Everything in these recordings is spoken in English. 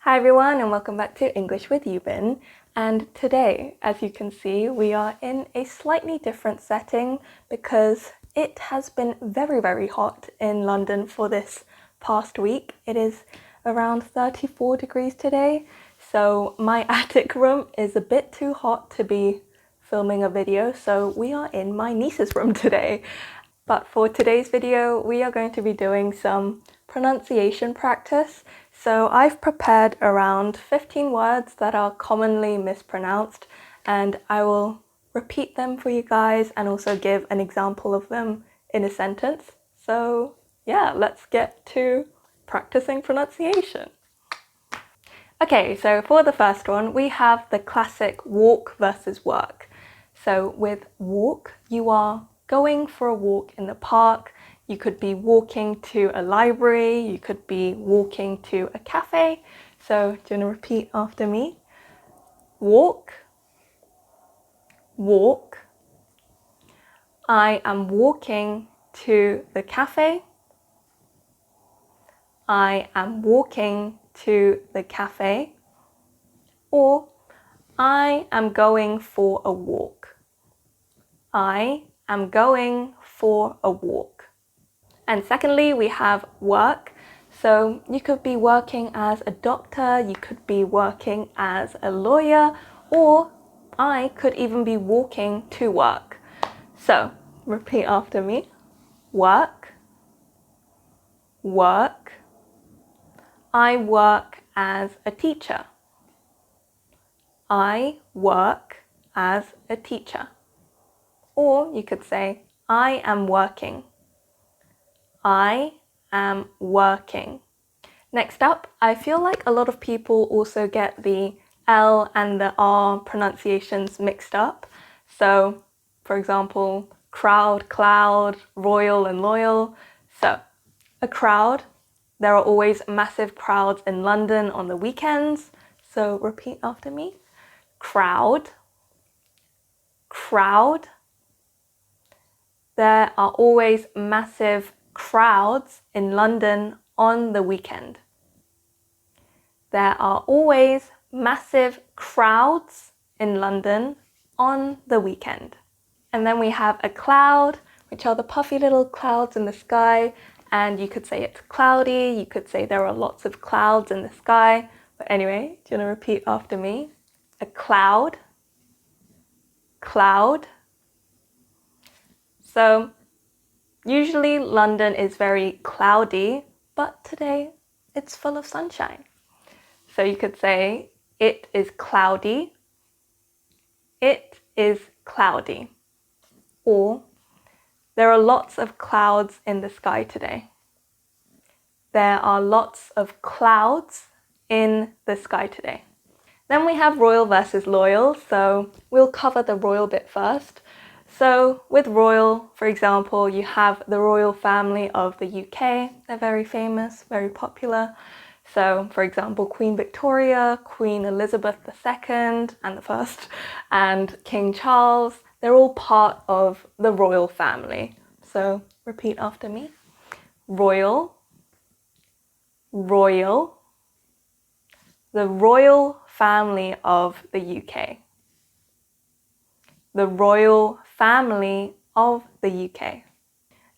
Hi everyone and welcome back to English with Yubin. And today, as you can see, we are in a slightly different setting because it has been very hot in London for this past week. It is around 34 degrees today, so my attic room is a bit too hot to be filming a video, so we are in my niece's room today. But for today's video, we are going to be doing some pronunciation practice. So I've prepared around 15 words that are commonly mispronounced, and I will repeat them for you guys and also give an example of them in a sentence. So yeah, let's get to practicing pronunciation. Okay, so for the first one, we have the classic walk versus work. So with walk, you are going for a walk in the park. You could be walking to a library. You could be walking to a cafe. So do you want to repeat after me? Walk, walk. I am walking to the cafe. I am walking to the cafe. Or I am going for a walk. I am going for a walk. And secondly, we have work. So you could be working as a doctor, you could be working as a lawyer, or I could even be walking to work. So repeat after me. Work, work. I work as a teacher. I work as a teacher. Or you could say, I am working. I am working. Next up, I feel like a lot of people also get the L and the R pronunciations mixed up. So, for example, crowd, cloud, royal and loyal. So, a crowd, there are always massive crowds in London on the weekends. So, repeat after me. Crowd, crowd. There are always massive crowds in London on the weekend. There are always massive crowds in London on the weekend. And then we have a cloud, which are the puffy little clouds in the sky. And you could say it's cloudy. You could say there are lots of clouds in the sky. But anyway, do you want to repeat after me? A cloud, cloud. So usually London is very cloudy, but today it's full of sunshine. So you could say, it is cloudy. It is cloudy. Or, there are lots of clouds in the sky today. There are lots of clouds in the sky today. Then we have royal versus loyal, so we'll cover the royal bit first. So with royal, for example, you have the royal family of the UK. They're very famous, very popular. So, for example, Queen Victoria, Queen Elizabeth II and the First, and King Charles, they're all part of the royal family. So, repeat after me. Royal, royal, the royal family of the UK. The royal family of the UK.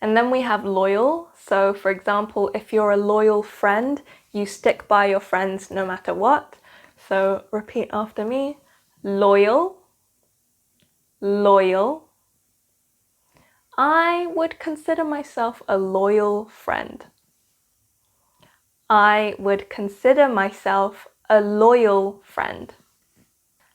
And then we have loyal. So for example, if you're a loyal friend, you stick by your friends no matter what. So repeat after me. Loyal, loyal. I would consider myself a loyal friend. I would consider myself a loyal friend.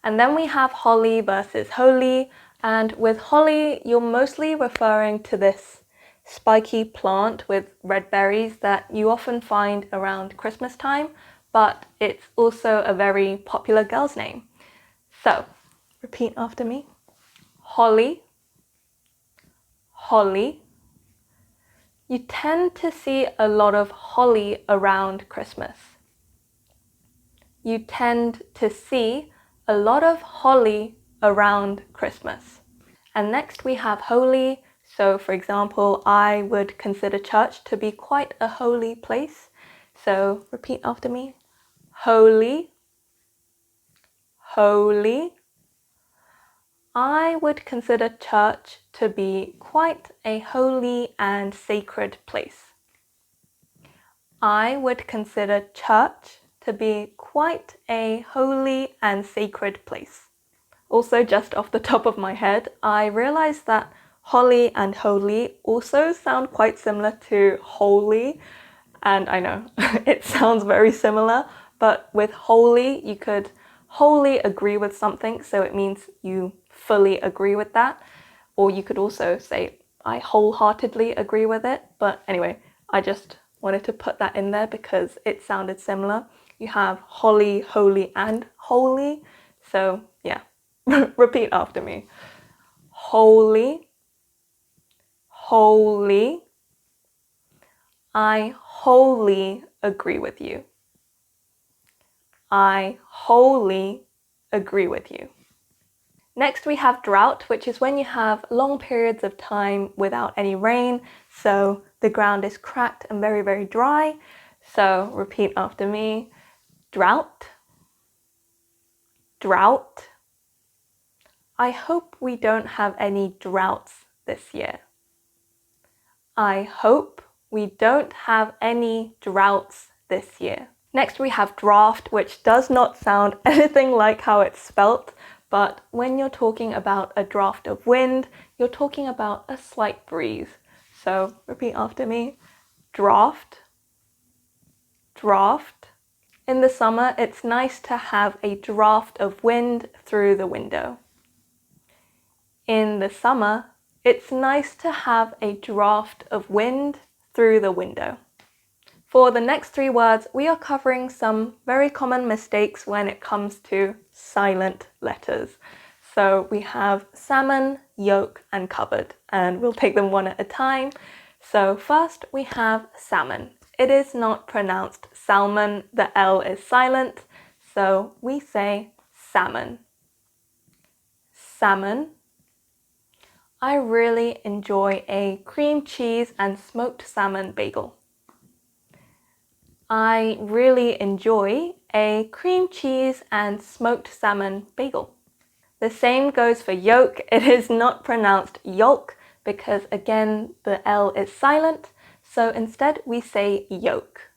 And then we have holly versus holy. And with holly, you're mostly referring to this spiky plant with red berries that you often find around Christmas time, but it's also a very popular girl's name. So, repeat after me. Holly, holly. You tend to see a lot of holly around Christmas. You tend to see a lot of holly around Christmas. And next we have holy. So for example, I would consider church to be quite a holy place. So repeat after me. holy, holy. I would consider church to be quite a holy and sacred place. I would consider church to be quite a holy and sacred place. Also, just off the top of my head, I realized that holly and holy also sound quite similar to holy. And I know it sounds very similar, but with holy, you could wholly agree with something, so it means you fully agree with that. Or you could also say, I wholeheartedly agree with it. But anyway, I just wanted to put that in there because it sounded similar. You have holly, holy, and holy. So yeah, repeat after me. Holy, holy. I wholly agree with you. I wholly agree with you. Next we have drought, which is when you have long periods of time without any rain, so the ground is cracked and very, very dry. So repeat after me. Drought, drought. I hope we don't have any droughts this year. I hope we don't have any droughts this year. Next we have draft, which does not sound anything like how it's spelt, but when you're talking about a draft of wind, you're talking about a slight breeze. So repeat after me. Draft, draft. In the summer, it's nice to have a draft of wind through the window. In the summer, it's nice to have a draft of wind through the window. For the next three words, we are covering some very common mistakes when it comes to silent letters. So we have salmon, yolk, and cupboard, and we'll take them one at a time. So first we have salmon. It is not pronounced salmon, the L is silent, so we say salmon. Salmon. I really enjoy a cream cheese and smoked salmon bagel. I really enjoy a cream cheese and smoked salmon bagel. The same goes for yolk. It is not pronounced yolk because again the L is silent, so instead we say yolk.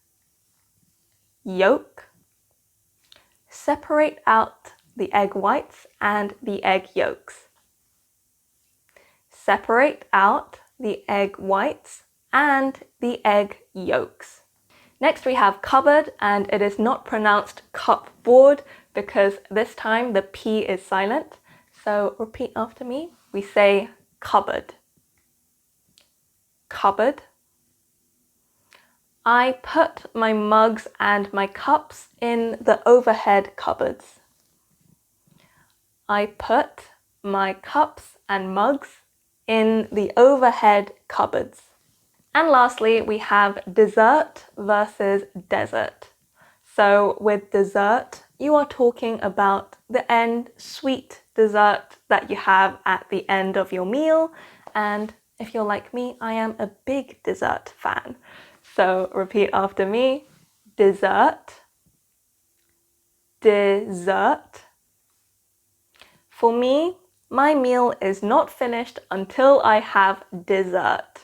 Yolk. Separate out the egg whites and the egg yolks. Separate out the egg whites and the egg yolks. Next we have cupboard, and it is not pronounced cupboard because this time the P is silent. So repeat after me. We say cupboard. Cupboard. I put my mugs and my cups in the overhead cupboards. I put my cups and mugs in the overhead cupboards. And lastly, we have dessert versus desert. So with dessert, you are talking about the end sweet dessert that you have at the end of your meal. And if you're like me, I am a big dessert fan. So repeat after me. Dessert. Dessert. For me, my meal is not finished until I have dessert.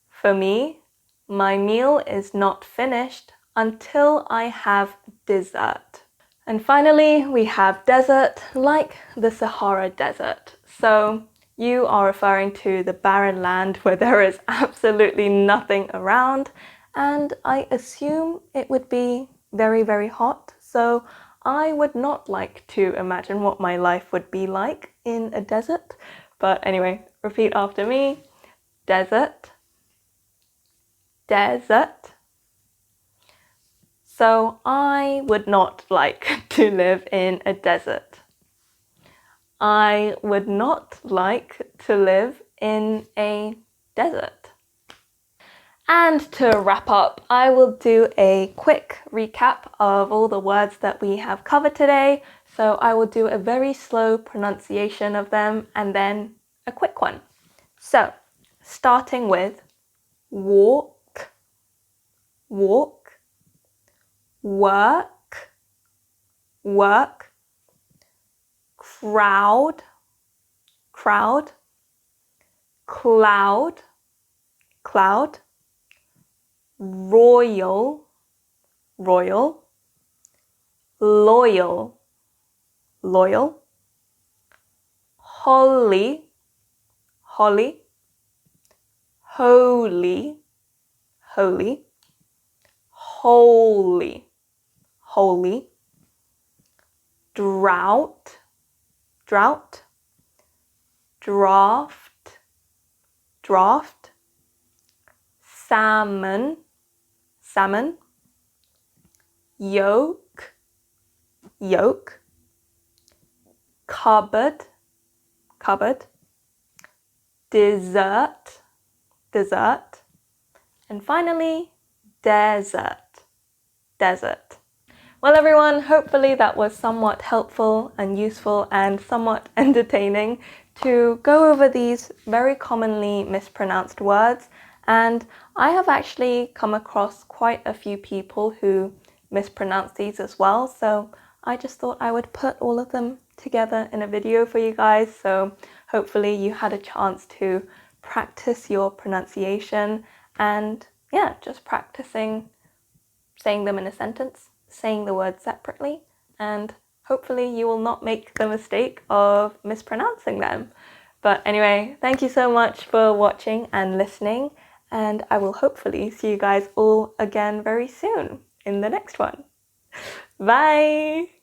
For me, my meal is not finished until I have dessert. And finally, we have desert, like the Sahara Desert. So you are referring to the barren land where there is absolutely nothing around, and I assume it would be very, very hot. So I would not like to imagine what my life would be like in a desert. But anyway, repeat after me. Desert. Desert. So I would not like to live in a desert. I would not like to live in a desert. And to wrap up, I will do a quick recap of all the words that we have covered today. So I will do a very slow pronunciation of them and then a quick one. So starting with walk, walk, work, work, crowd, crowd, cloud, cloud, royal, royal, loyal, loyal, holly, holly, holy, holy, holy, holy, drought, drought, draft, draft, salmon, salmon, yoke, yoke, cupboard, cupboard, dessert, dessert, and finally, desert, desert. Well everyone, hopefully that was somewhat helpful and useful and somewhat entertaining to go over these very commonly mispronounced words, and I have actually come across quite a few people who mispronounce these as well, so I just thought I would put all of them together in a video for you guys, so hopefully you had a chance to practice your pronunciation and yeah, just practicing saying them in a sentence, saying the words separately, and hopefully you will not make the mistake of mispronouncing them. But anyway, thank you so much for watching and listening, and I will hopefully see you guys all again very soon in the next one. Bye!